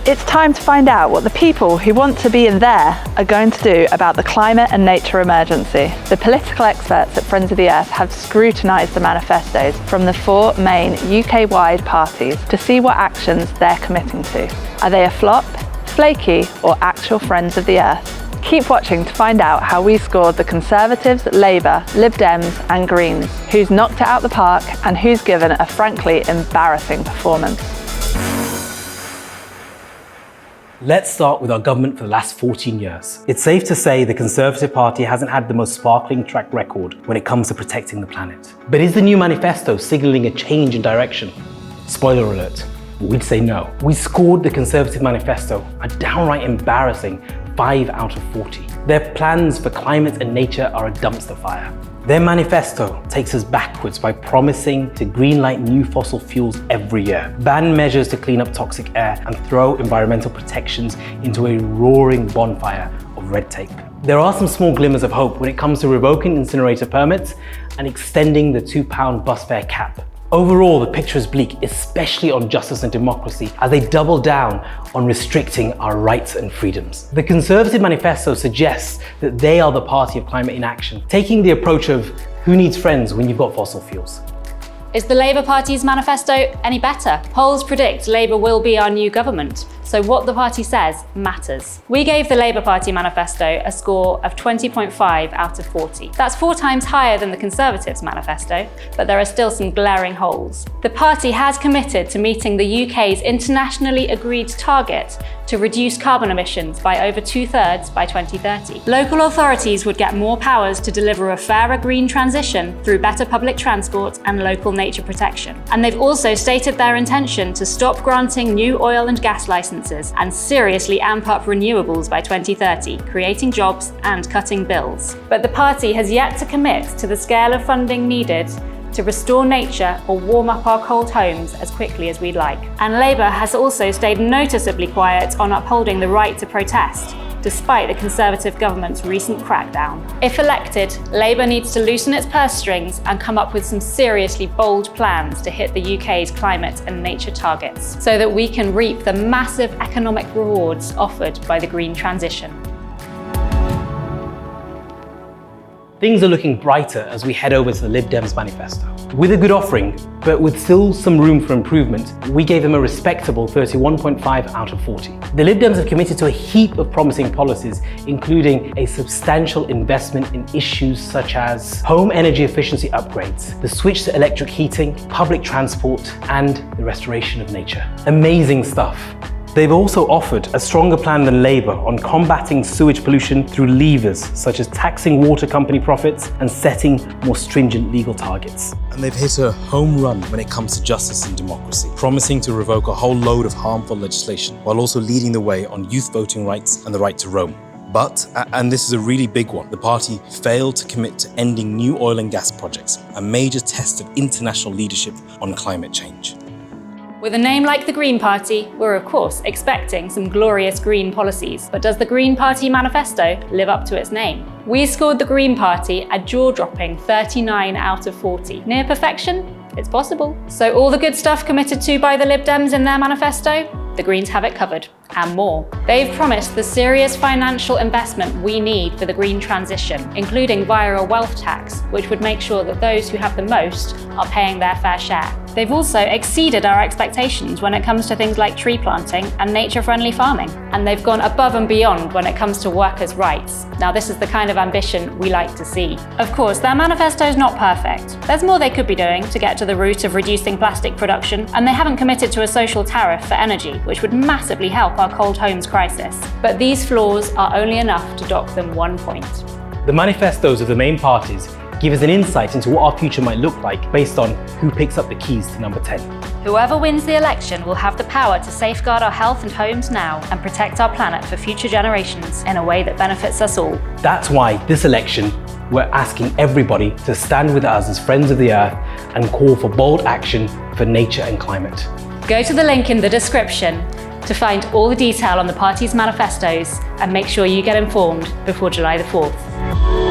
It's time to find out what the people who want to be in there are going to do about the climate and nature emergency. The political experts at Friends of the Earth have scrutinised the manifestos from the 4 main UK-wide parties to see what actions they're committing to. Are they a flop, flaky, or actual friends of the Earth? Keep watching to find out how we scored the Conservatives, Labour, Lib Dems and Greens, who's knocked it out the park and who's given a frankly embarrassing performance. Let's start with our government for the last 14 years. It's safe to say the Conservative Party hasn't had the most sparkling track record when it comes to protecting the planet. But is the new manifesto signalling a change in direction? Spoiler alert, we'd say no. We scored the Conservative manifesto a downright embarrassing 5 out of 40. Their plans for climate and nature are a dumpster fire. Their manifesto takes us backwards by promising to greenlight new fossil fuels every year, ban measures to clean up toxic air, and throw environmental protections into a roaring bonfire of red tape. There are some small glimmers of hope when it comes to revoking incinerator permits and extending the £2 bus fare cap. Overall, the picture is bleak, especially on justice and democracy, as they double down on restricting our rights and freedoms. The Conservative manifesto suggests that they are the party of climate inaction, taking the approach of who needs friends when you've got fossil fuels. Is the Labour Party's manifesto any better? Polls predict Labour will be our new government, so what the party says matters. We gave the Labour Party manifesto a score of 20.5 out of 40. That's 4 times higher than the Conservatives' manifesto, but there are still some glaring holes. The party has committed to meeting the UK's internationally agreed target to reduce carbon emissions by over 2/3 by 2030. Local authorities would get more powers to deliver a fairer green transition through better public transport and local nature protection. And they've also stated their intention to stop granting new oil and gas licenses and seriously amp up renewables by 2030, creating jobs and cutting bills. But the party has yet to commit to the scale of funding needed to restore nature or warm up our cold homes as quickly as we'd like. And Labour has also stayed noticeably quiet on upholding the right to protest, despite the Conservative government's recent crackdown. If elected, Labour needs to loosen its purse strings and come up with some seriously bold plans to hit the UK's climate and nature targets, so that we can reap the massive economic rewards offered by the green transition. Things are looking brighter as we head over to the Lib Dems manifesto. With a good offering, but with still some room for improvement, we gave them a respectable 31.5 out of 40. The Lib Dems have committed to a heap of promising policies, including a substantial investment in issues such as home energy efficiency upgrades, the switch to electric heating, public transport, and the restoration of nature. Amazing stuff. They've also offered a stronger plan than Labour on combating sewage pollution through levers such as taxing water company profits and setting more stringent legal targets. And they've hit a home run when it comes to justice and democracy, promising to revoke a whole load of harmful legislation while also leading the way on youth voting rights and the right to roam. But, and this is a really big one, the party failed to commit to ending new oil and gas projects, a major test of international leadership on climate change. With a name like the Green Party, we're of course expecting some glorious green policies. But does the Green Party manifesto live up to its name? We scored the Green Party a jaw-dropping 39 out of 40. Near perfection? It's possible. So all the good stuff committed to by the Lib Dems in their manifesto? The Greens have it covered, and more. They've promised the serious financial investment we need for the green transition, including via a wealth tax, which would make sure that those who have the most are paying their fair share. They've also exceeded our expectations when it comes to things like tree planting and nature-friendly farming. And they've gone above and beyond when it comes to workers' rights. Now, this is the kind of ambition we like to see. Of course, their manifesto is not perfect. There's more they could be doing to get to the root of reducing plastic production, and they haven't committed to a social tariff for energy, which would massively help our cold homes crisis. But these flaws are only enough to dock them 1 point. The manifestos of the main parties give us an insight into what our future might look like based on who picks up the keys to number 10. Whoever wins the election will have the power to safeguard our health and homes now and protect our planet for future generations in a way that benefits us all. That's why this election, we're asking everybody to stand with us as friends of the earth and call for bold action for nature and climate. Go to the link in the description to find all the detail on the party's manifestos and make sure you get informed before July the 4th.